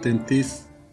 33,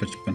55।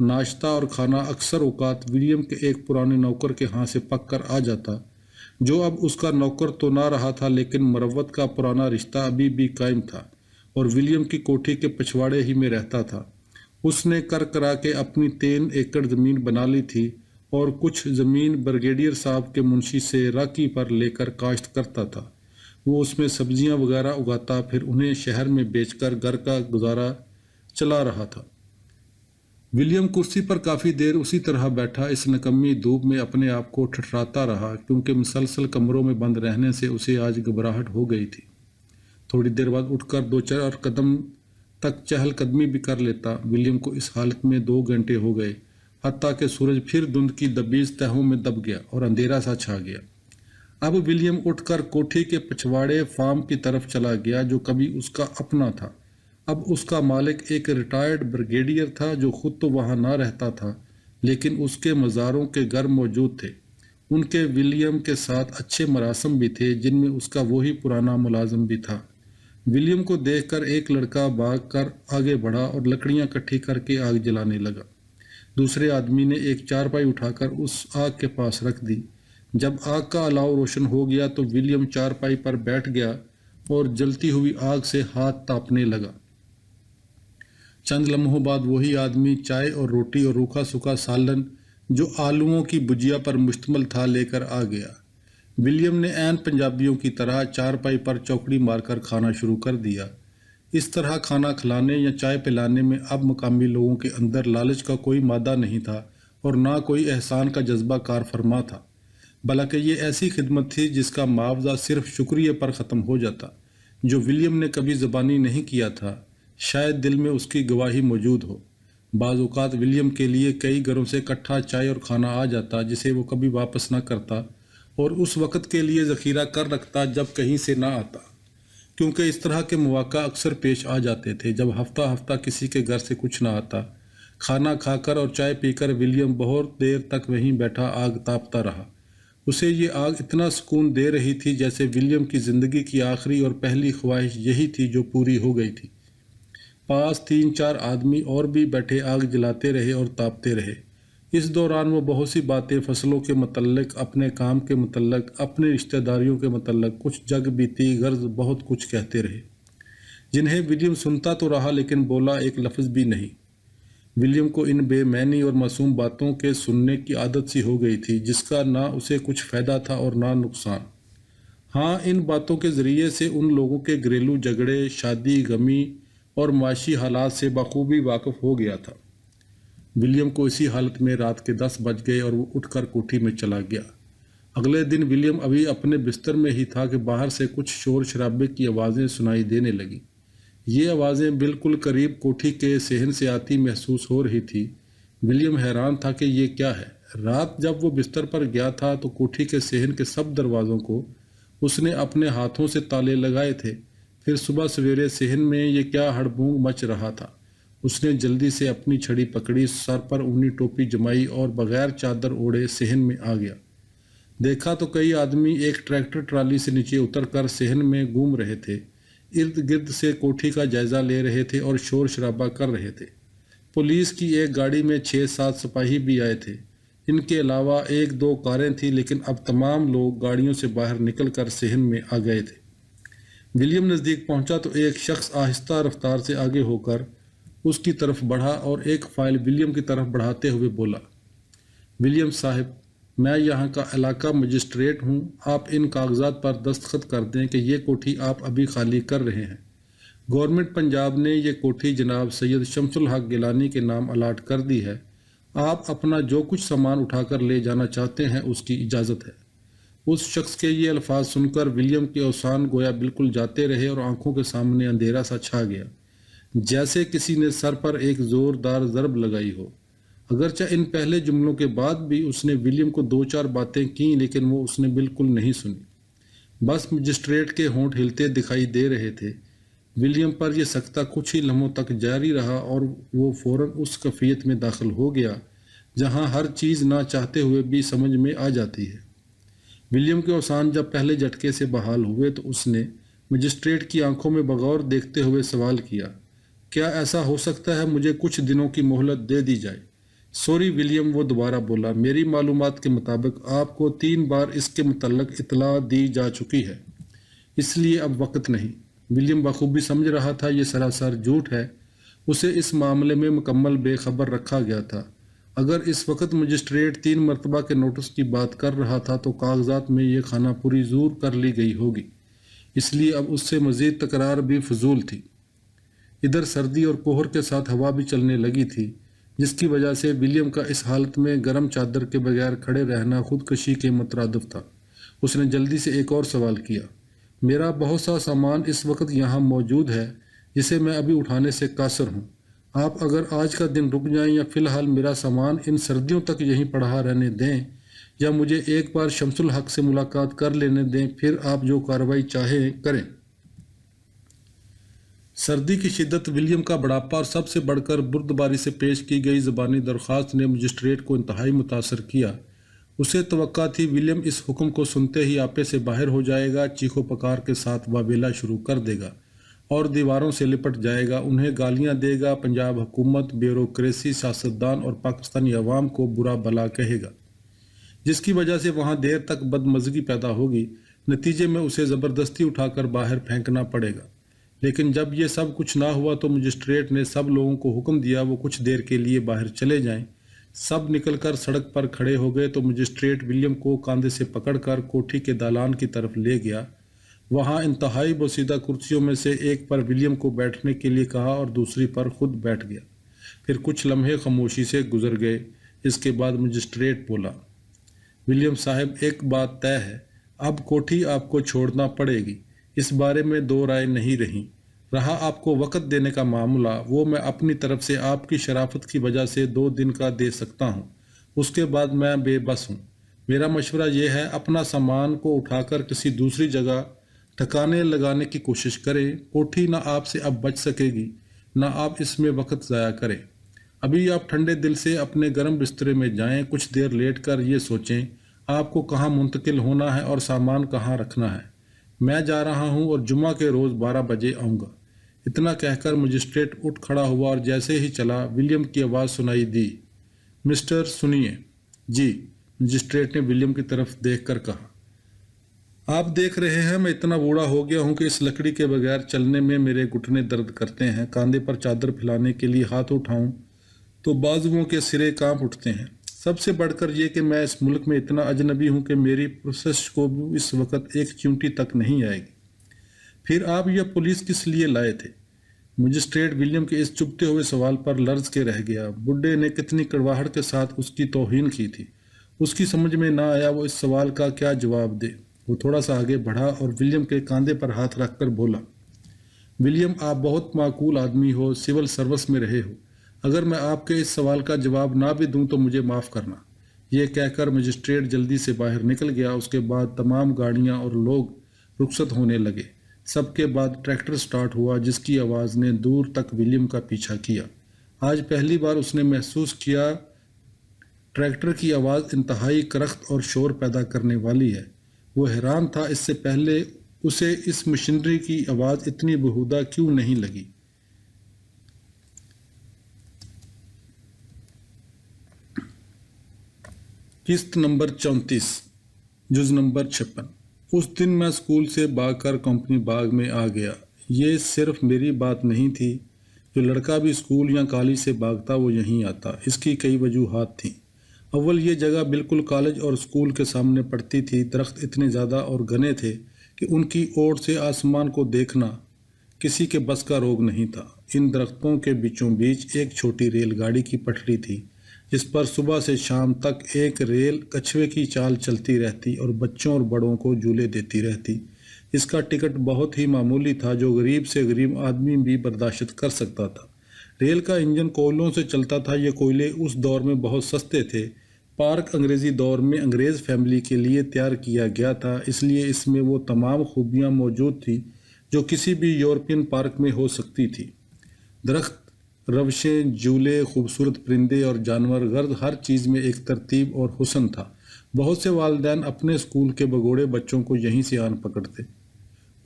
ناشتہ اور کھانا اکثر اوقات ولیم کے ایک پرانے نوکر کے ہاں سے پک کر آ جاتا، جو اب اس کا نوکر تو نہ رہا تھا لیکن مروت کا پرانا رشتہ ابھی بھی قائم تھا اور ولیم کی کوٹھی کے پچھواڑے ہی میں رہتا تھا۔ اس نے کر کرا کے اپنی 3 ایکڑ زمین بنا لی تھی اور کچھ زمین بریگیڈیئر صاحب کے منشی سے راکی پر لے کر کاشت کرتا تھا۔ وہ اس میں سبزیاں وغیرہ اگاتا، پھر انہیں شہر میں بیچ کر گھر کا گزارا چلا رہا تھا۔ ولیم کرسی پر کافی دیر اسی طرح بیٹھا اس نکمی دھوپ میں اپنے آپ کو ٹھٹراتا رہا، کیونکہ مسلسل کمروں میں بند رہنے سے اسے آج گھبراہٹ ہو گئی تھی۔ تھوڑی دیر بعد اٹھ کر 2-4 قدم تک چہل قدمی بھی کر لیتا۔ ولیم کو اس حالت میں 2 گھنٹے ہو گئے، حتیٰ کہ سورج پھر دھند کی دبیز تہوں میں دب گیا اور اندھیرا سا چھا گیا۔ اب ولیم اٹھ کر کوٹھی کے پچھواڑے فارم کی طرف چلا گیا جو کبھی اس کا اپنا تھا۔ اب اس کا مالک ایک ریٹائرڈ بریگیڈیئر تھا جو خود تو وہاں نہ رہتا تھا، لیکن اس کے مزاروں کے گھر موجود تھے۔ ان کے ولیم کے ساتھ اچھے مراسم بھی تھے جن میں اس کا وہی پرانا ملازم بھی تھا۔ ولیم کو دیکھ کر ایک لڑکا بھاگ کر آگے بڑھا اور لکڑیاں اکٹھی کر کے آگ جلانے لگا۔ دوسرے آدمی نے ایک چارپائی اٹھا کر اس آگ کے پاس رکھ دی۔ جب آگ کا الاؤ روشن ہو گیا تو ولیم چارپائی پر بیٹھ گیا اور جلتی ہوئی آگ سے ہاتھ تاپنے لگا۔ چند لمحوں بعد وہی آدمی چائے اور روٹی اور روکھا سوکھا سالن جو آلوؤں کی بھجیا پر مشتمل تھا لے کر آ گیا۔ ولیم نے عین پنجابیوں کی طرح چارپائی پر چوکڑی مار کر کھانا شروع کر دیا۔ اس طرح کھانا کھلانے یا چائے پلانے میں اب مقامی لوگوں کے اندر لالچ کا کوئی مادہ نہیں تھا اور نہ کوئی احسان کا جذبہ کار فرما تھا، بلکہ یہ ایسی خدمت تھی جس کا معاوضہ صرف شکریہ پر ختم ہو جاتا، جو ولیم نے کبھی زبانی نہیں کیا تھا، شاید دل میں اس کی گواہی موجود ہو۔ بعض اوقات ولیم کے لیے کئی گھروں سے اکٹھا چائے اور کھانا آ جاتا جسے وہ کبھی واپس نہ کرتا اور اس وقت کے لیے ذخیرہ کر رکھتا جب کہیں سے نہ آتا، کیونکہ اس طرح کے مواقع اکثر پیش آ جاتے تھے جب ہفتہ ہفتہ کسی کے گھر سے کچھ نہ آتا۔ کھانا کھا کر اور چائے پی کر ولیم بہت دیر تک وہیں بیٹھا آگ تاپتا رہا۔ اسے یہ آگ اتنا سکون دے رہی تھی جیسے ولیم کی زندگی کی آخری اور پہلی خواہش یہی تھی جو پوری ہو گئی تھی۔ پاس 3-4 آدمی اور بھی بیٹھے آگ جلاتے رہے اور تاپتے رہے۔ اس دوران وہ بہت سی باتیں فصلوں کے متعلق، اپنے کام کے متعلق، اپنے رشتہ داریوں کے متعلق، کچھ جگ بیتی غرض بہت کچھ کہتے رہے، جنہیں ولیم سنتا تو رہا لیکن بولا ایک لفظ بھی نہیں۔ ولیم کو ان بے معنی اور معصوم باتوں کے سننے کی عادت سی ہو گئی تھی جس کا نہ اسے کچھ فائدہ تھا اور نہ نقصان۔ ہاں، ان باتوں کے ذریعے سے ان لوگوں کے گھریلو جھگڑے، شادی غمی اور معاشی حالات سے بخوبی واقف ہو گیا تھا۔ ولیم کو اسی حالت میں رات کے 10 بج گئے اور وہ اٹھ کر کوٹھی میں چلا گیا۔ اگلے دن ولیم ابھی اپنے بستر میں ہی تھا کہ باہر سے کچھ شور شرابے کی آوازیں سنائی دینے لگیں۔ یہ آوازیں بالکل قریب کوٹھی کے صحن سے آتی محسوس ہو رہی تھی۔ ولیم حیران تھا کہ یہ کیا ہے۔ رات جب وہ بستر پر گیا تھا تو کوٹھی کے صحن کے سب دروازوں کو اس نے اپنے ہاتھوں سے تالے لگائے تھے۔ پھر صبح سویرے صحن میں یہ کیا ہڑبونگ مچ رہا تھا۔ اس نے جلدی سے اپنی چھڑی پکڑی، سر پر اونی ٹوپی جمائی اور بغیر چادر اوڑھے صحن میں آ گیا۔ دیکھا تو کئی آدمی ایک ٹریکٹر ٹرالی سے نیچے اتر کر صحن میں گھوم رہے تھے، ارد گرد سے کوٹھی کا جائزہ لے رہے تھے اور شور شرابہ کر رہے تھے۔ پولیس کی ایک گاڑی میں 6-7 سپاہی بھی آئے تھے۔ ان کے علاوہ 1-2 کاریں تھیں، لیکن اب تمام لوگ گاڑیوں سے باہر نکل کر صحن میں آ گئے تھے۔ ولیم نزدیک پہنچا تو ایک شخص آہستہ رفتار سے آگے ہو کر اس کی طرف بڑھا اور ایک فائل ولیم کی طرف بڑھاتے ہوئے بولا، ولیم صاحب، میں یہاں کا علاقہ مجسٹریٹ ہوں۔ آپ ان کاغذات پر دستخط کر دیں کہ یہ کوٹھی آپ ابھی خالی کر رہے ہیں۔ گورنمنٹ پنجاب نے یہ کوٹھی جناب سید شمس الحق گیلانی کے نام الاٹ کر دی ہے۔ آپ اپنا جو کچھ سامان اٹھا کر لے جانا چاہتے ہیں اس کی اجازت ہے۔ اس شخص کے یہ الفاظ سن کر ولیم کے اوسان گویا بالکل جاتے رہے اور آنکھوں کے سامنے اندھیرا سا چھا گیا، جیسے کسی نے سر پر ایک زوردار ضرب لگائی ہو۔ اگرچہ ان پہلے جملوں کے بعد بھی اس نے ولیم کو 2-4 باتیں کیں، لیکن وہ اس نے بالکل نہیں سنی۔ بس مجسٹریٹ کے ہونٹ ہلتے دکھائی دے رہے تھے۔ ولیم پر یہ سکتہ کچھ ہی لمحوں تک جاری رہا اور وہ فوراً اس کیفیت میں داخل ہو گیا جہاں ہر چیز نہ چاہتے ہوئے بھی سمجھ میں آ جاتی ہے۔ ولیم کے اوسان جب پہلے جھٹکے سے بحال ہوئے تو اس نے مجسٹریٹ کی آنکھوں میں بغور دیکھتے ہوئے سوال کیا، کیا ایسا ہو سکتا ہے مجھے کچھ دنوں کی مہلت دے دی جائے؟ سوری ولیم، وہ دوبارہ بولا، میری معلومات کے مطابق آپ کو 3 بار اس کے متعلق اطلاع دی جا چکی ہے، اس لیے اب وقت نہیں۔ ولیم بخوبی سمجھ رہا تھا یہ سراسر جھوٹ ہے، اسے اس معاملے میں مکمل بے خبر رکھا گیا تھا۔ اگر اس وقت مجسٹریٹ 3 مرتبہ کے نوٹس کی بات کر رہا تھا تو کاغذات میں یہ خانہ پوری زور کر لی گئی ہوگی، اس لیے اب اس سے مزید تکرار بھی فضول تھی۔ ادھر سردی اور کوہر کے ساتھ ہوا بھی چلنے لگی تھی، جس کی وجہ سے ولیم کا اس حالت میں گرم چادر کے بغیر کھڑے رہنا خودکشی کے مترادف تھا۔ اس نے جلدی سے ایک اور سوال کیا، میرا بہت سا سامان اس وقت یہاں موجود ہے جسے میں ابھی اٹھانے سے قاصر ہوں۔ آپ اگر آج کا دن رک جائیں یا فی الحال میرا سامان ان سردیوں تک یہیں پڑا رہنے دیں یا مجھے ایک بار شمس الحق سے ملاقات کر لینے دیں، پھر آپ جو کارروائی چاہیں کریں۔ سردی کی شدت، ولیم کا بڑھاپا اور سب سے بڑھ کر بردباری سے پیش کی گئی زبانی درخواست نے مجسٹریٹ کو انتہائی متاثر کیا۔ اسے توقع تھی ولیم اس حکم کو سنتے ہی آپے سے باہر ہو جائے گا، چیخو پکار کے ساتھ واویلا شروع کر دے گا اور دیواروں سے لپٹ جائے گا، انہیں گالیاں دے گا، پنجاب حکومت، بیوروکریسی، سیاستدان اور پاکستانی عوام کو برا بھلا کہے گا، جس کی وجہ سے وہاں دیر تک بدمزگی پیدا ہوگی۔ نتیجے میں اسے زبردستی اٹھا کر باہر پھینکنا پڑے گا۔ لیکن جب یہ سب کچھ نہ ہوا تو مجسٹریٹ نے سب لوگوں کو حکم دیا وہ کچھ دیر کے لیے باہر چلے جائیں۔ سب نکل کر سڑک پر کھڑے ہو گئے تو مجسٹریٹ ولیم کو کاندھے سے پکڑ کر کوٹھی کے دالان کی طرف لے گیا۔ وہاں انتہائی بوسیدہ کرسیوں میں سے ایک پر ولیم کو بیٹھنے کے لیے کہا اور دوسری پر خود بیٹھ گیا۔ پھر کچھ لمحے خاموشی سے گزر گئے۔ اس کے بعد مجسٹریٹ بولا، ولیم صاحب، ایک بات طے ہے، اب کوٹھی آپ کو چھوڑنا پڑے گی، اس بارے میں دو رائے نہیں رہیں۔ رہا آپ کو وقت دینے کا معاملہ، وہ میں اپنی طرف سے آپ کی شرافت کی وجہ سے 2 دن کا دے سکتا ہوں، اس کے بعد میں بے بس ہوں۔ میرا مشورہ یہ ہے اپنا سامان کو اٹھا کر کسی دوسری جگہ ٹھکانے لگانے کی کوشش کریں۔ کوٹھی نہ آپ سے اب بچ سکے گی، نہ آپ اس میں وقت ضائع کریں۔ ابھی آپ ٹھنڈے دل سے اپنے گرم بسترے میں جائیں، کچھ دیر لیٹ کر یہ سوچیں آپ کو کہاں منتقل ہونا ہے اور سامان کہاں رکھنا ہے۔ میں جا رہا ہوں اور جمعہ کے روز 12 بجے آؤں گا۔ اتنا کہہ کر مجسٹریٹ اٹھ کھڑا ہوا اور جیسے ہی چلا ولیم کی آواز سنائی دی، مسٹر سنیے۔ جی، مجسٹریٹ نے ولیم کی طرف دیکھ کر کہا، آپ دیکھ رہے ہیں میں اتنا بوڑھا ہو گیا ہوں کہ اس لکڑی کے بغیر چلنے میں میرے گھٹنے درد کرتے ہیں۔ کاندھے پر چادر پھیلانے کے لیے ہاتھ اٹھاؤں تو بازوؤں کے سرے کانپ اٹھتے ہیں۔ سب سے بڑھ کر یہ کہ میں اس ملک میں اتنا اجنبی ہوں کہ میری پروسیس کو بھی اس وقت ایک چیونٹی تک نہیں آئے گی۔ پھر آپ یہ پولیس کس لیے لائے تھے؟ مجسٹریٹ ولیم کے اس چبھتے ہوئے سوال پر لرز کے رہ گیا۔ بڈھے نے کتنی کڑواہٹ کے ساتھ اس کی توہین کی تھی، اس کی سمجھ میں نہ آیا وہ اس سوال کا کیا جواب دے۔ وہ تھوڑا سا آگے بڑھا اور ولیم کے کاندھے پر ہاتھ رکھ کر بولا، ولیم، آپ بہت معقول آدمی ہو، سول سروس میں رہے ہو، اگر میں آپ کے اس سوال کا جواب نہ بھی دوں تو مجھے معاف کرنا۔ یہ کہہ کر مجسٹریٹ جلدی سے باہر نکل گیا۔ اس کے بعد تمام گاڑیاں اور لوگ رخصت ہونے لگے۔ سب کے بعد ٹریکٹر سٹارٹ ہوا جس کی آواز نے دور تک ولیم کا پیچھا کیا۔ آج پہلی بار اس نے محسوس کیا ٹریکٹر کی آواز انتہائی کرخت اور شور پیدا کرنے والی ہے۔ وہ حیران تھا اس سے پہلے اسے اس مشینری کی آواز اتنی بیہودہ کیوں نہیں لگی۔ قسط نمبر 34، جز نمبر 56۔ اس دن میں اسکول سے بھاگ کر کمپنی باغ میں آ گیا۔ یہ صرف میری بات نہیں تھی، جو لڑکا بھی اسکول یا کالج سے بھاگتا وہ یہیں آتا۔ اس کی کئی وجوہات تھیں۔ اول یہ جگہ بالکل کالج اور اسکول کے سامنے پڑتی تھی۔ درخت اتنے زیادہ اور گھنے تھے کہ ان کی اوٹ سے آسمان کو دیکھنا کسی کے بس کا روگ نہیں تھا۔ ان درختوں کے بیچوں بیچ ایک چھوٹی ریل گاڑی کی پٹری تھی جس پر صبح سے شام تک ایک ریل کچھوے کی چال چلتی رہتی اور بچوں اور بڑوں کو جھولے دیتی رہتی۔ اس کا ٹکٹ بہت ہی معمولی تھا، جو غریب سے غریب آدمی بھی برداشت کر سکتا تھا۔ ریل کا انجن کوئلوں سے چلتا تھا۔ یہ کوئلے اس دور میں بہت سستے تھے۔ پارک انگریزی دور میں انگریز فیملی کے لیے تیار کیا گیا تھا، اس لیے اس میں وہ تمام خوبیاں موجود تھیں جو کسی بھی یورپین پارک میں ہو سکتی تھی۔ درخت، روشیں، جھولے، خوبصورت پرندے اور جانور، غرض ہر چیز میں ایک ترتیب اور حسن تھا۔ بہت سے والدین اپنے اسکول کے بگوڑے بچوں کو یہیں سے آن پکڑتے۔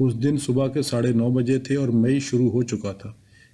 اس دن صبح کے 9:30 بجے تھے اور مئی شروع ہو چکا تھا۔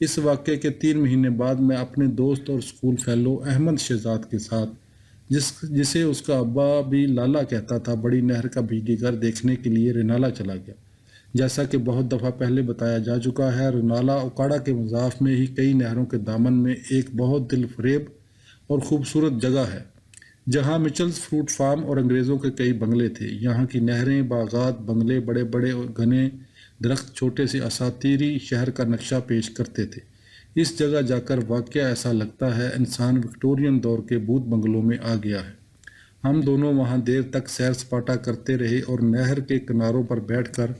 اس واقعے کے 3 مہینے بعد میں اپنے دوست اور اسکول فیلو احمد شہزاد کے ساتھ، جسے اس کا ابا بھی لالا کہتا تھا، بڑی نہر کا بجلی گھر دیکھنے کے لیے رینالا چلا گیا۔ جیسا کہ بہت دفعہ پہلے بتایا جا چکا ہے، رینالا اوکاڑا کے مضاف میں ہی کئی نہروں کے دامن میں ایک بہت دل فریب اور خوبصورت جگہ ہے، جہاں مچلز فروٹ فارم اور انگریزوں کے کئی بنگلے تھے۔ یہاں کی نہریں، باغات، بنگلے، بڑے بڑے اور گھنے درخت چھوٹے سے اساطیری شہر کا نقشہ پیش کرتے تھے۔ اس جگہ جا کر واقعہ ایسا لگتا ہے انسان وکٹورین دور کے بھوت بنگلوں میں آ گیا ہے۔ ہم دونوں وہاں دیر تک سیر سپاٹا کرتے رہے اور نہر کے کناروں پر بیٹھ کر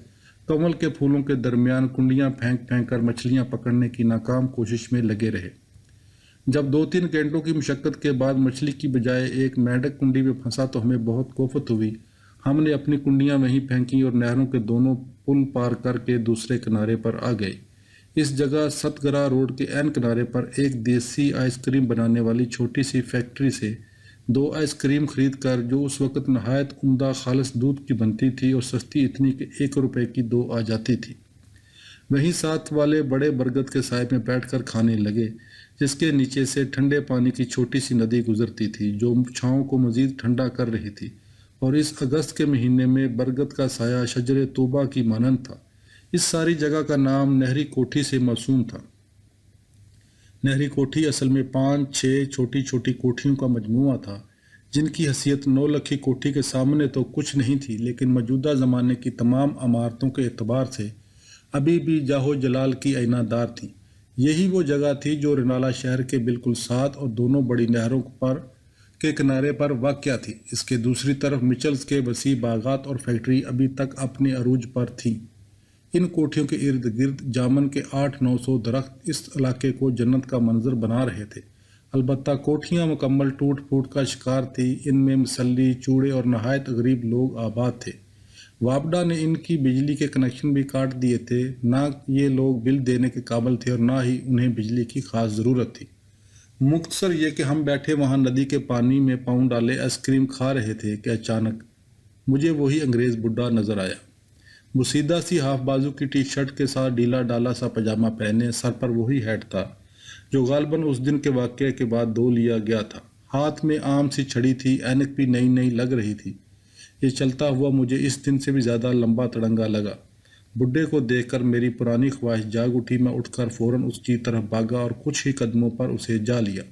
کنول کے پھولوں کے درمیان کنڈیاں پھینک پھینک کر مچھلیاں پکڑنے کی ناکام کوشش میں لگے رہے۔ جب 2-3 گھنٹوں کی مشقت کے بعد مچھلی کی بجائے ایک مینڈک کنڈی میں پھنسا تو ہمیں بہت کوفت ہوئی۔ ہم نے اپنی کنڈیاں وہیں پھینکیں اور نہروں کے دونوں پل پار کر کے دوسرے کنارے پر آ گئے۔ اس جگہ ستگرا روڈ کے عین کنارے پر ایک دیسی آئس کریم بنانے والی چھوٹی سی فیکٹری سے 2 آئس کریم خرید کر، جو اس وقت نہایت عمدہ خالص دودھ کی بنتی تھی اور سستی اتنی کہ 1 روپے کی 2 آ جاتی تھی، وہیں ساتھ والے بڑے برگد کے سائے میں بیٹھ کر کھانے لگے، جس کے نیچے سے ٹھنڈے پانی کی چھوٹی سی ندی گزرتی تھی جو چھاؤں کو مزید ٹھنڈا کر رہی تھی، اور اس اگست کے مہینے میں برگد کا سایہ شجر توبہ کی مانند تھا۔ اس ساری جگہ کا نام نہری کوٹھی سے موسوم تھا۔ نہری کوٹھی اصل میں 5-6 چھوٹی چھوٹی کوٹھیوں کا مجموعہ تھا، جن کی حیثیت نولکھی کوٹھی کے سامنے تو کچھ نہیں تھی، لیکن موجودہ زمانے کی تمام عمارتوں کے اعتبار سے ابھی بھی جاہو جلال کی آئینہ دار تھی۔ یہی وہ جگہ تھی جو رینالا شہر کے بالکل ساتھ اور دونوں بڑی نہروں کے کنارے پر واقع تھی۔ اس کے دوسری طرف مچلز کے وسیع باغات اور فیکٹری ابھی تک اپنے عروج پر تھیں۔ ان کوٹھیوں کے ارد گرد جامن کے 800-900 درخت اس علاقے کو جنت کا منظر بنا رہے تھے۔ البتہ کوٹھیاں مکمل ٹوٹ پھوٹ کا شکار تھیں۔ ان میں مسلی، چوڑے اور نہایت غریب لوگ آباد تھے۔ وابڈا نے ان کی بجلی کے کنیکشن بھی کاٹ دیے تھے۔ نہ یہ لوگ بل دینے کے قابل تھے اور نہ ہی انہیں بجلی کی خاص ضرورت تھی۔ مختصر یہ کہ ہم بیٹھے وہاں ندی کے پانی میں پاؤں ڈالے آئس کریم کھا رہے تھے کہ اچانک مجھے وہی انگریز بڈھا نظر آیا۔ بوسیدہ سی ہاف بازو کی ٹی شرٹ کے ساتھ ڈھیلا ڈالا سا پاجامہ پہنے، سر پر وہی ہیٹ تھا جو غالباً اس دن کے واقعے کے بعد دھو لیا گیا تھا۔ ہاتھ میں عام سی چھڑی تھی، اینک بھی نئی نئی لگ رہی تھی۔ یہ چلتا ہوا مجھے اس دن سے بھی زیادہ لمبا تڑنگا لگا۔ بڈھے کو دیکھ کر میری پرانی خواہش جاگ اٹھی۔ میں اٹھ کر فوراً اس کی طرف بھاگا اور کچھ ہی قدموں پر اسے جا لیا۔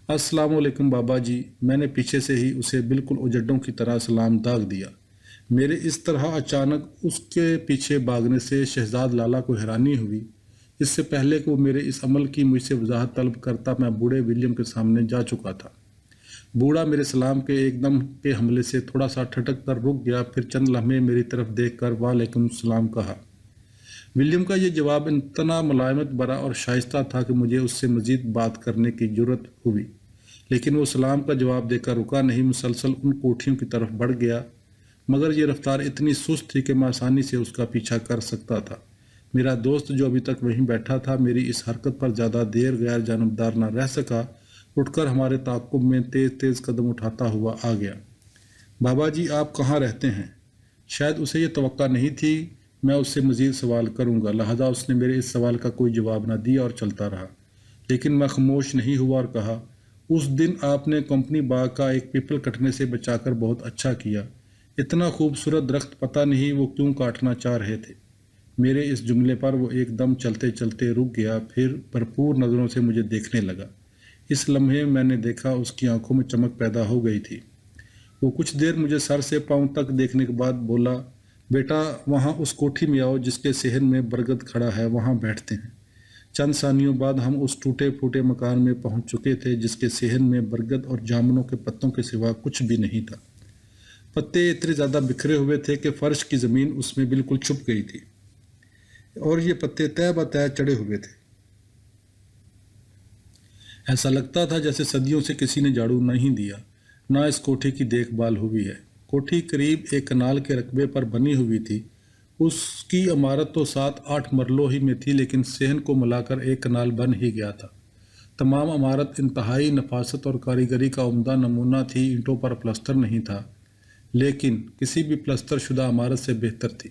السلام علیکم بابا جی، میں نے پیچھے سے ہی اسے بالکل اجڈوں کی طرح سلام داغ دیا۔ میرے اس طرح اچانک اس کے پیچھے بھاگنے سے شہزاد لالا کو حیرانی ہوئی۔ اس سے پہلے کہ وہ میرے اس عمل کی مجھ سے وضاحت طلب کرتا، میں بوڑھے ولیم کے سامنے جا چکا تھا۔ بوڑھا میرے سلام کے ایک دم کے حملے سے تھوڑا سا ٹھٹک کر رک گیا، پھر چند لمحے میری طرف دیکھ کر وعلیکم السلام کہا۔ ولیم کا یہ جواب اتنا ملائمت بھرا اور شائستہ تھا کہ مجھے اس سے مزید بات کرنے کی جرأت ہوئی، لیکن وہ سلام کا جواب دے کر رکا نہیں، مسلسل ان کوٹھیوں کی طرف بڑھ گیا، مگر یہ رفتار اتنی سست تھی کہ میں آسانی سے اس کا پیچھا کر سکتا تھا۔ میرا دوست جو ابھی تک وہیں بیٹھا تھا، میری اس حرکت پر زیادہ دیر غیر جانبدار نہ رہ سکا، اٹھ کر ہمارے تعاقب میں تیز تیز قدم اٹھاتا ہوا آ گیا۔ بابا جی آپ کہاں رہتے ہیں؟ شاید اسے یہ توقع نہیں تھی میں اس سے مزید سوال کروں گا، لہذا اس نے میرے اس سوال کا کوئی جواب نہ دیا اور چلتا رہا، لیکن میں خاموش نہیں ہوا اور کہا، اس دن آپ نے کمپنی باغ کا ایک پیپل کٹنے سے بچا کر بہت اچھا کیا۔ اتنا خوبصورت درخت پتہ نہیں وہ کیوں کاٹنا چاہ رہے تھے۔ میرے اس جملے پر وہ ایک دم چلتے چلتے رک گیا، پھر بھرپور نظروں سے مجھے دیکھنے لگا۔ اس لمحے میں نے دیکھا اس کی آنکھوں میں چمک پیدا ہو گئی تھی۔ وہ کچھ دیر مجھے سر سے پاؤں تک دیکھنے کے بعد بولا، بیٹا وہاں اس کوٹھی میں آؤ جس کے صحن میں برگد کھڑا ہے، وہاں بیٹھتے ہیں۔ چند ثانیوں بعد ہم اس ٹوٹے پھوٹے مکان میں پہنچ چکے تھے جس کے صحن میں برگد اور جامنوں کے پتوں کے سوا کچھ بھی نہیں تھا۔ پتے اتنے زیادہ بکھرے ہوئے تھے کہ فرش کی زمین اس میں بالکل چھپ گئی تھی، اور یہ پتے تہ بتہ چڑھے ہوئے تھے۔ ایسا لگتا تھا جیسے صدیوں سے کسی نے جھاڑو نہیں دیا، نہ اس کوٹھی کی دیکھ بھال ہوئی ہے۔ کوٹھی قریب ایک کنال کے رقبے پر بنی ہوئی تھی۔ اس کی عمارت تو 7-8 مرلوں ہی میں تھی، لیکن صحن کو ملا کر ایک کنال بن ہی گیا تھا۔ تمام عمارت انتہائی نفاست اور کاریگری کا عمدہ نمونہ تھی۔ اینٹوں پر پلستر نہیں تھا، لیکن کسی بھی پلستر شدہ عمارت سے بہتر تھی۔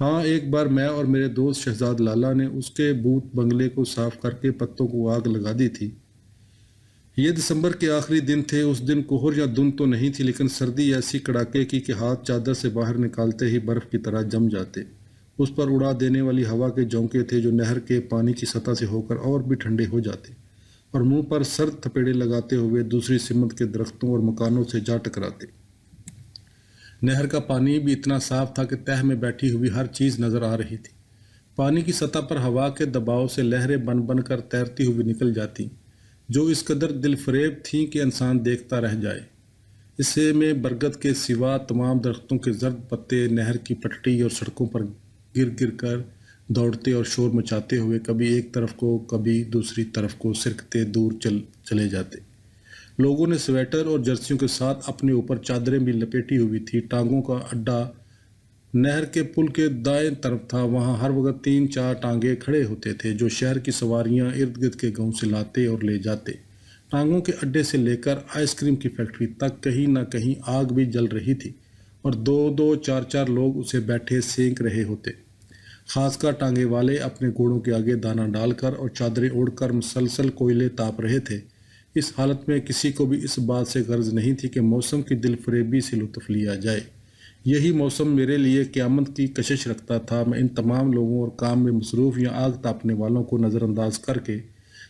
ہاں، ایک بار میں اور میرے دوست شہزاد لالا نے اس کے بوت بنگلے کو صاف کر کے پتوں کو آگ لگا دی تھی۔ یہ دسمبر کے آخری دن تھے۔ اس دن کوہر یا دھند تو نہیں تھی، لیکن سردی ایسی کڑاکے کی کہ ہاتھ چادر سے باہر نکالتے ہی برف کی طرح جم جاتے۔ اس پر اڑا دینے والی ہوا کے جھونکے تھے جو نہر کے پانی کی سطح سے ہو کر اور بھی ٹھنڈے ہو جاتے اور منہ پر سرد تھپیڑے لگاتے ہوئے دوسری سمت کے درختوں اور مکانوں سے جا ٹکراتے۔ نہر کا پانی بھی اتنا صاف تھا کہ تہہ میں بیٹھی ہوئی ہر چیز نظر آ رہی تھی۔ پانی کی سطح پر ہوا کے دباؤ سے لہریں بن بن کر تیرتی ہوئی نکل جاتی، جو اس قدر دل فریب تھیں کہ انسان دیکھتا رہ جائے۔ اسے میں برگد کے سوا تمام درختوں کے زرد پتے نہر کی پٹڑی اور سڑکوں پر گر گر کر دوڑتے اور شور مچاتے ہوئے کبھی ایک طرف کو کبھی دوسری طرف کو سرکتے دور چلے جاتے۔ لوگوں نے سویٹر اور جرسیوں کے ساتھ اپنے اوپر چادریں بھی لپیٹی ہوئی تھی۔ ٹانگوں کا اڈا نہر کے پل کے دائیں طرف تھا۔ وہاں ہر وقت 3-4 ٹانگے کھڑے ہوتے تھے جو شہر کی سواریاں ارد گرد کے گاؤں سے لاتے اور لے جاتے۔ ٹانگوں کے اڈے سے لے کر آئس کریم کی فیکٹری تک کہیں نہ کہیں آگ بھی جل رہی تھی اور 2-2 4-4 لوگ اسے بیٹھے سینک رہے ہوتے۔ خاص کر ٹانگے والے اپنے گھوڑوں کے آگے دانہ ڈال کر اور چادریں اوڑھ کر مسلسل کوئلے تاپ رہے تھے۔ اس حالت میں کسی کو بھی اس بات سے غرض نہیں تھی کہ موسم کی دل فریبی سے لطف لیا جائے۔ یہی موسم میرے لیے قیامت کی کشش رکھتا تھا۔ میں ان تمام لوگوں اور کام میں مصروف یا آگ تاپنے والوں کو نظر انداز کر کے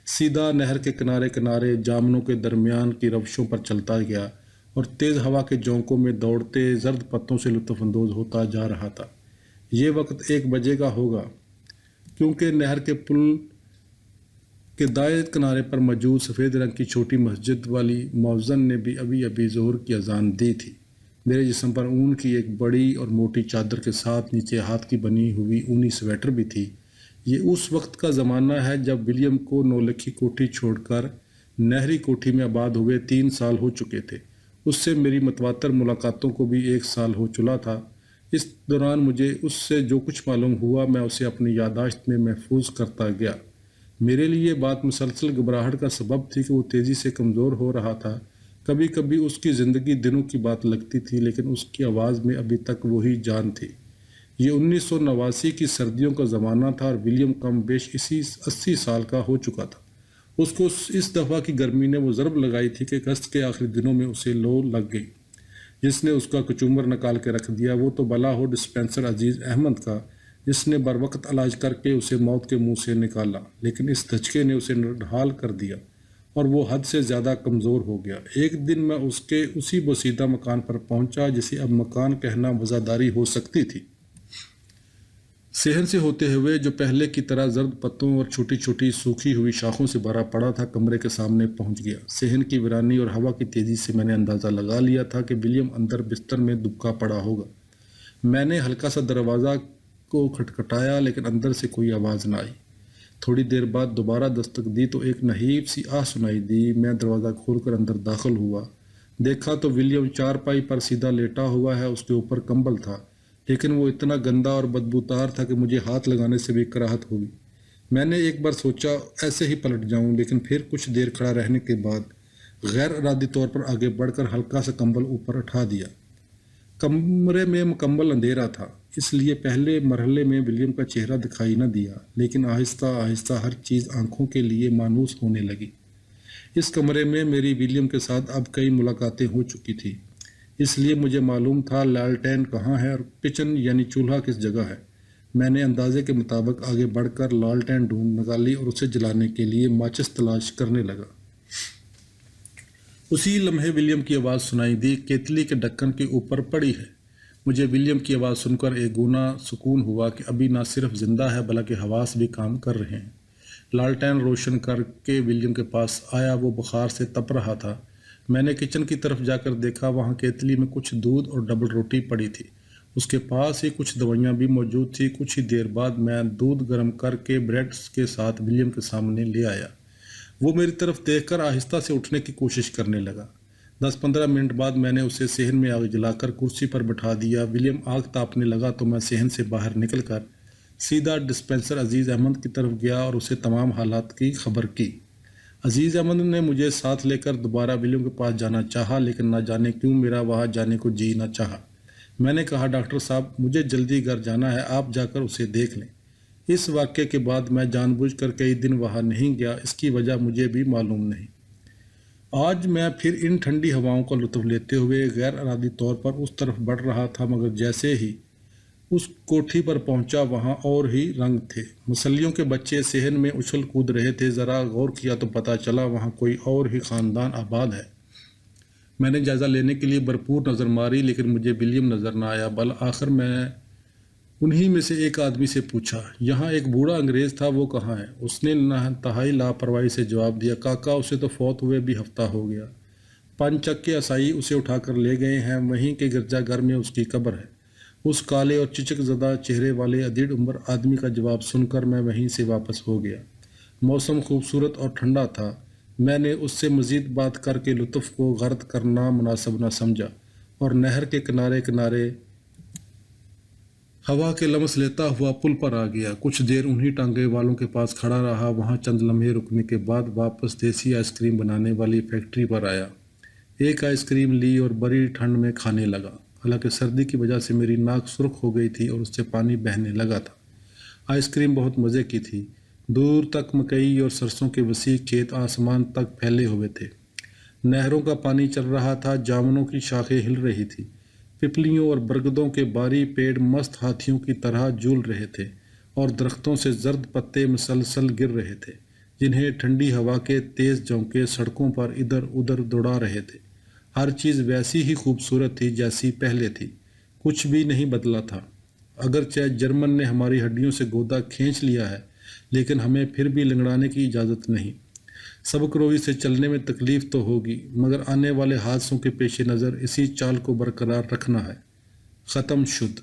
سیدھا نہر کے کنارے کنارے جامنوں کے درمیان کی روشوں پر چلتا گیا اور تیز ہوا کے جھونکوں میں دوڑتے زرد پتوں سے لطف اندوز ہوتا جا رہا تھا۔ یہ وقت 1 بجے کا ہوگا، کیونکہ نہر کے پل کے دائیں کنارے پر موجود سفید رنگ کی چھوٹی مسجد والی مؤذن نے بھی ابھی ظہر کی اذان دی تھی۔ میرے جسم پر اون کی ایک بڑی اور موٹی چادر کے ساتھ نیچے ہاتھ کی بنی ہوئی اونی سویٹر بھی تھی۔ یہ اس وقت کا زمانہ ہے جب ولیم کو نولکھی کوٹھی چھوڑ کر نہری کوٹھی میں آباد ہوئے 3 سال ہو چکے تھے۔ اس سے میری متواتر ملاقاتوں کو بھی 1 سال ہو چلا تھا۔ اس دوران مجھے اس سے جو کچھ معلوم ہوا میں اسے اپنی یادداشت میں محفوظ کرتا گیا۔ میرے لیے یہ بات مسلسل گھبراہٹ کا سبب تھی کہ وہ تیزی سے کمزور ہو رہا تھا۔ کبھی کبھی اس کی زندگی دنوں کی بات لگتی تھی، لیکن اس کی آواز میں ابھی تک وہی جان تھی۔ یہ 1989 کی سردیوں کا زمانہ تھا اور ولیم کم بیش اسی 80 سال کا ہو چکا تھا۔ اس کو اس دفعہ کی گرمی نے وہ ضرب لگائی تھی کہ اگست کے آخری دنوں میں اسے لو لگ گئی، جس نے اس کا کچومر نکال کے رکھ دیا۔ وہ تو بلا ہو ڈسپنسر عزیز احمد کا، جس نے بروقت علاج کر کے اسے موت کے منہ سے نکالا، لیکن اس دھچکے نے اسے نڈھال کر دیا اور وہ حد سے زیادہ کمزور ہو گیا۔ ایک دن میں اس کے اسی بوسیدہ مکان پر پہنچا جسے اب مکان کہنا وزاداری ہو سکتی تھی۔ صحن سے ہوتے ہوئے جو پہلے کی طرح زرد پتوں اور چھوٹی چھوٹی سوکھی ہوئی شاخوں سے بھرا پڑا تھا، کمرے کے سامنے پہنچ گیا۔ صحن کی ویرانی اور ہوا کی تیزی سے میں نے اندازہ لگا لیا تھا کہ ولیم اندر بستر میں دبکا پڑا ہوگا۔ میں نے ہلکا سا دروازہ کو کھٹکھٹایا، لیکن اندر سے کوئی آواز نہ آئی۔ تھوڑی دیر بعد دوبارہ دستک دی تو ایک نحیف سی آہ سنائی دی۔ میں دروازہ کھول کر اندر داخل ہوا۔ دیکھا تو ولیم چارپائی پر سیدھا لیٹا ہوا ہے۔ اس کے اوپر کمبل تھا، لیکن وہ اتنا گندا اور بدبودار تھا کہ مجھے ہاتھ لگانے سے بھی کراہت ہوئی۔ میں نے ایک بار سوچا ایسے ہی پلٹ جاؤں، لیکن پھر کچھ دیر کھڑا رہنے کے بعد غیر ارادی طور پر آگے بڑھ کر ہلکا سا کمبل اوپر اٹھا دیا۔ کمرے میں مکمل اندھیرا تھا، اس لیے پہلے مرحلے میں ولیم کا چہرہ دکھائی نہ دیا، لیکن آہستہ آہستہ ہر چیز آنکھوں کے لیے مانوس ہونے لگی۔ اس کمرے میں میری ولیم کے ساتھ اب کئی ملاقاتیں ہو چکی تھی، اس لیے مجھے معلوم تھا لالٹین کہاں ہے اور کچن یعنی چولہا کس جگہ ہے۔ میں نے اندازے کے مطابق آگے بڑھ کر لالٹین ڈھونڈ نکالی اور اسے جلانے کے لیے ماچس تلاش کرنے لگا۔ اسی لمحے ولیم کی آواز سنائی دی، کیتلی کے ڈھکن کے اوپر پڑی ہے۔ مجھے ولیم کی آواز سن کر ایک گنا سکون ہوا کہ ابھی نہ صرف زندہ ہے بلکہ حواس بھی کام کر رہے ہیں۔ لالٹین روشن کر کے ولیم کے پاس آیا۔ وہ بخار سے تپ رہا تھا۔ میں نے کچن کی طرف جا کر دیکھا، وہاں کیتلی میں کچھ دودھ اور ڈبل روٹی پڑی تھی۔ اس کے پاس ہی کچھ دوائیاں بھی موجود تھیں۔ کچھ ہی دیر بعد میں دودھ گرم کر کے بریڈ کے ساتھ ولیم کے سامنے لے آیا۔ وہ میری طرف دیکھ کر آہستہ سے اٹھنے کی کوشش کرنے لگا۔ 10-15 منٹ بعد میں نے اسے صحن میں آگ جلا کر کرسی پر بٹھا دیا۔ ولیم آگ تاپنے لگا تو میں صحن سے باہر نکل کر سیدھا ڈسپنسر عزیز احمد کی طرف گیا اور اسے تمام حالات کی خبر کی۔ عزیز احمد نے مجھے ساتھ لے کر دوبارہ ولیم کے پاس جانا چاہا، لیکن نہ جانے کیوں میرا وہاں جانے کو جی نہ چاہا۔ میں نے کہا ڈاکٹر صاحب مجھے جلدی گھر جانا ہے، آپ جا کر اسے دیکھ لیں۔ اس واقعے کے بعد میں جان بوجھ کر کئی دن وہاں نہیں گیا، اس کی وجہ مجھے بھی معلوم نہیں۔ آج میں پھر ان ٹھنڈی ہواؤں کا لطف لیتے ہوئے غیر ارادی طور پر اس طرف بڑھ رہا تھا، مگر جیسے ہی اس کوٹھی پر پہنچا وہاں اور ہی رنگ تھے۔ مسلیوں کے بچے صحن میں اچھل کود رہے تھے، ذرا غور کیا تو پتہ چلا وہاں کوئی اور ہی خاندان آباد ہے۔ میں نے جائزہ لینے کے لیے بھرپور نظر ماری لیکن مجھے ولیم نظر نہ آیا۔ بالآخر میں انہی میں سے ایک آدمی سے پوچھا، یہاں ایک بوڑھا انگریز تھا، وہ کہاں ہے؟ اس نے انتہائی لاپرواہی سے جواب دیا، کاکا اسے تو فوت ہوئے بھی ہفتہ ہو گیا۔ 5 چکے عیسائی اسے اٹھا کر لے گئے ہیں، وہیں کے گرجا گھر میں اس کی قبر ہے۔ اس کالے اور چچک زدہ چہرے والے ادھیڑ عمر آدمی کا جواب سن کر میں وہیں سے واپس ہو گیا۔ موسم خوبصورت اور ٹھنڈا تھا۔ میں نے اس سے مزید بات کر کے لطف کو غرد کرنا مناسب نہ سمجھا اور نہر کے کنارے کنارے ہوا کے لمس لیتا ہوا پل پر آ گیا۔ کچھ دیر انہی ٹانگے والوں کے پاس کھڑا رہا، وہاں چند لمحے رکنے کے بعد واپس دیسی آئس کریم بنانے والی فیکٹری پر آیا۔ ایک آئس کریم لی اور بڑی ٹھنڈ میں کھانے لگا، حالانکہ سردی کی وجہ سے میری ناک سرخ ہو گئی تھی اور اس سے پانی بہنے لگا تھا۔ آئس کریم بہت مزے کی تھی۔ دور تک مکئی اور سرسوں کے وسیع کھیت آسمان تک پھیلے ہوئے تھے۔ نہروں کا پانی چل رہا تھا، جامنوں کی شاخیں ہل رہی تھی، پپلیوں اور برگدوں کے باری پیڑ مست ہاتھیوں کی طرح جھول رہے تھے اور درختوں سے زرد پتے مسلسل گر رہے تھے، جنہیں ٹھنڈی ہوا کے تیز جھونکے سڑکوں پر ادھر ادھر دوڑا رہے تھے۔ ہر چیز ویسی ہی خوبصورت تھی جیسی پہلے تھی، کچھ بھی نہیں بدلا تھا۔ اگرچہ جرمن نے ہماری ہڈیوں سے گودا کھینچ لیا ہے، لیکن ہمیں پھر بھی لنگڑانے کی اجازت نہیں۔ سبک روی سے چلنے میں تکلیف تو ہوگی، مگر آنے والے حادثوں کے پیش نظر اسی چال کو برقرار رکھنا ہے۔ ختم شد۔